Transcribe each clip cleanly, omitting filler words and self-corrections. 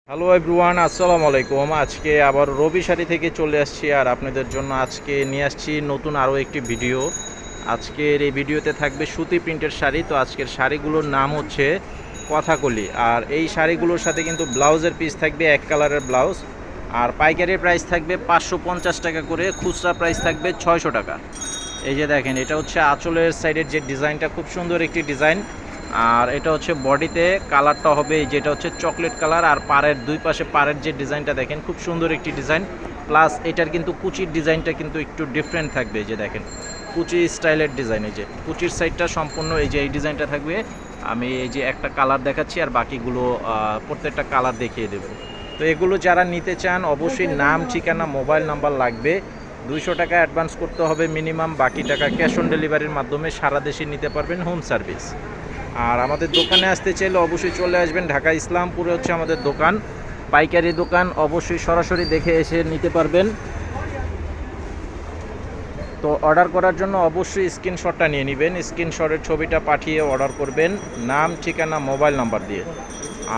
Hello everyone, আসসালামু আলাইকুম। আজকে আবার রবি শাড়ি থেকে চলে আসছি আর আপনাদের জন্য আজকে নিয়ে আসছি নতুন আরও একটি ভিডিও। আজকের এই ভিডিওতে থাকবে সুতি প্রিন্টের শাড়ি। তো আজকের শাড়িগুলোর নাম হচ্ছে কথাকলি। আর এই শাড়িগুলোর সাথে কিন্তু ব্লাউজের পিস থাকবে এক কালারের ব্লাউজ। আর পাইকারি প্রাইস থাকবে 550 টাকা করে, খুচরা প্রাইস থাকবে 600 টাকা। এই যে দেখেন, এটা হচ্ছে আঁচলের সাইডের যে ডিজাইনটা, খুব সুন্দর একটি ডিজাইন। আর এটা হচ্ছে বডিতে কালারটা হবে যেটা হচ্ছে চকলেট কালার। আর পাড়ের দুই পাশে পাড়ের যে ডিজাইনটা দেখেন, খুব সুন্দর একটি ডিজাইন। প্লাস এটার কিন্তু কুচির ডিজাইনটা কিন্তু একটু ডিফারেন্ট থাকবে। এই যে দেখেন, কুচি স্টাইলের ডিজাইন। এই যে কুচির সাইডটা সম্পূর্ণ এই যে এই ডিজাইনটা থাকবে। আমি এই যে একটা কালার দেখাচ্ছি আর বাকিগুলো প্রত্যেকটা কালার দেখিয়ে দেবো। তো এগুলো যারা নিতে চান অবশ্যই নাম, ঠিকানা, মোবাইল নাম্বার লাগবে। 200 টাকা অ্যাডভান্স করতে হবে মিনিমাম, বাকি টাকা ক্যাশ অন ডেলিভারির মাধ্যমে সারা দেশে নিতে পারবেন, হোম সার্ভিস। আর আমাদের দোকানে আসতে চাইলে অবশ্যই চলে আসবেন, ঢাকা ইসলামপুরে হচ্ছে আমাদের দোকান, পাইকারি দোকান। অবশ্যই সরাসরি দেখে এসে নিতে পারবেন। তো অর্ডার করার জন্য অবশ্যই স্ক্রিনশটটা নিয়ে নেবেন, স্ক্রিনশটের ছবিটা পাঠিয়ে অর্ডার করবেন, নাম, ঠিকানা, মোবাইল নাম্বার দিয়ে।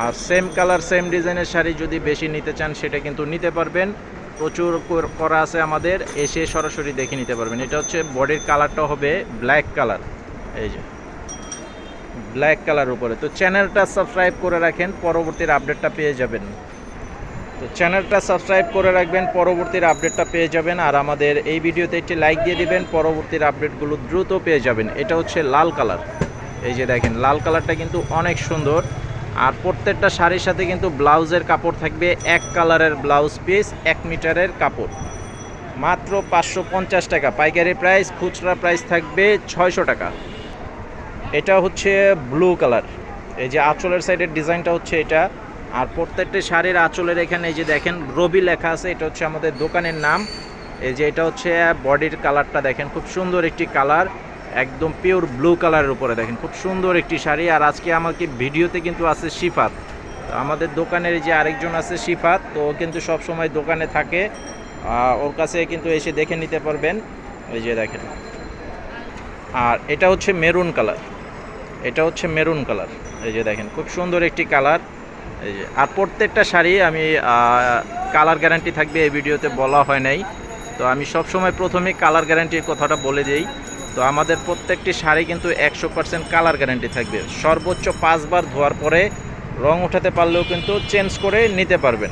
আর সেম কালার সেম ডিজাইনের শাড়ি যদি বেশি নিতে চান সেটা কিন্তু নিতে পারবেন, প্রচুর করা আছে আমাদের, এসে সরাসরি দেখে নিতে পারবেন। এটা হচ্ছে বডির কালারটা হবে ব্ল্যাক কালার, এই যে ব্ল্যাক কালার উপরে। তো চ্যানেলটা সাবস্ক্রাইব করে রাখেন, পরবর্তীর আপডেটটা পেয়ে যাবেন। তো চ্যানেলটা সাবস্ক্রাইব করে রাখবেন, পরবর্তীর আপডেটটা পেয়ে যাবেন। আর আমাদের এই ভিডিওতে একটি লাইক দিয়ে দিবেন, পরবর্তীর আপডেটগুলো দ্রুত পেয়ে যাবেন। এটা হচ্ছে লাল কালার, এই যে দেখেন লাল কালারটা কিন্তু অনেক সুন্দর। আর প্রত্যেকটা শাড়ির সাথে কিন্তু ব্লাউজের কাপড় থাকবে এক কালারের ব্লাউজ পিস, 1 মিটারের কাপড়, মাত্র 550 টাকা পাইকারি প্রাইস, খুচরা প্রাইস থাকবে 600 টাকা। এটা হচ্ছে ব্লু কালার, এই যে আঁচলের সাইডের ডিজাইনটা হচ্ছে এটা। আর প্রত্যেকটা শাড়ির আঁচলের এখানে এই যে দেখেন রবি লেখা আছে, এটা হচ্ছে আমাদের দোকানের নাম। এই যে এটা হচ্ছে বডির কালারটা দেখেন, খুব সুন্দর একটি কালার, একদম পিওর ব্লু কালারের উপরে দেখেন, খুব সুন্দর একটি শাড়ি। আর আজকে আমাকে ভিডিওতে কিন্তু আছে শিফাত, আমাদের দোকানের এই যে আরেকজন আছে শিফাত, তো ও কিন্তু সব সময় দোকানে থাকে, ওর কাছে কিন্তু এসে দেখে নিতে পারবেন। এই যে দেখেন, আর এটা হচ্ছে মেরুন কালার, এটা হচ্ছে মেরুন কালার, এই যে দেখেন খুব সুন্দর একটি কালার। এই যে, আর প্রত্যেকটা শাড়ি আমি কালার গ্যারান্টি থাকবে, এই ভিডিওতে বলা হয় নাই। তো আমি সব সময় প্রথমে কালার গ্যারান্টির কথাটা বলে দিই। তো আমাদের প্রত্যেকটি শাড়ি কিন্তু 100% কালার গ্যারান্টি থাকবে, সর্বোচ্চ 5 বার ধোয়ার পরে রং উঠাতে পারলেও কিন্তু চেঞ্জ করে নিতে পারবেন,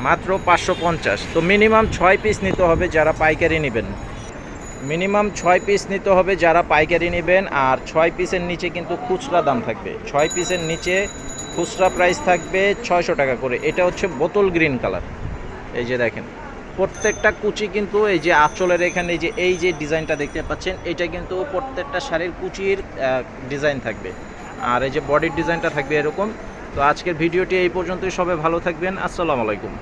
মাত্র 550। তো মিনিমাম 6 পিস নিতে হবে যারা পাইকারি নেবেন, মিনিমাম 6 পিস নিতে হবে যারা পাইকারি নেবেন। আর 6 পিসের নিচে কিন্তু খুচরা দাম থাকবে, 6 পিসের নিচে খুচরা প্রাইস থাকবে 600 টাকা করে। এটা হচ্ছে বোতল গ্রিন কালার, এই যে দেখেন প্রত্যেকটা কুচি কিন্তু এই যে আঁচলের এখানে এই যে ডিজাইনটা দেখতে পাচ্ছেন, এটা কিন্তু প্রত্যেকটা শাড়ির কুচির ডিজাইন থাকবে। আর এই যে বডির ডিজাইনটা থাকবে এরকম। তো আজকের ভিডিওটি এই পর্যন্তই, সবাই ভালো থাকবেন, আসসালামু আলাইকুম।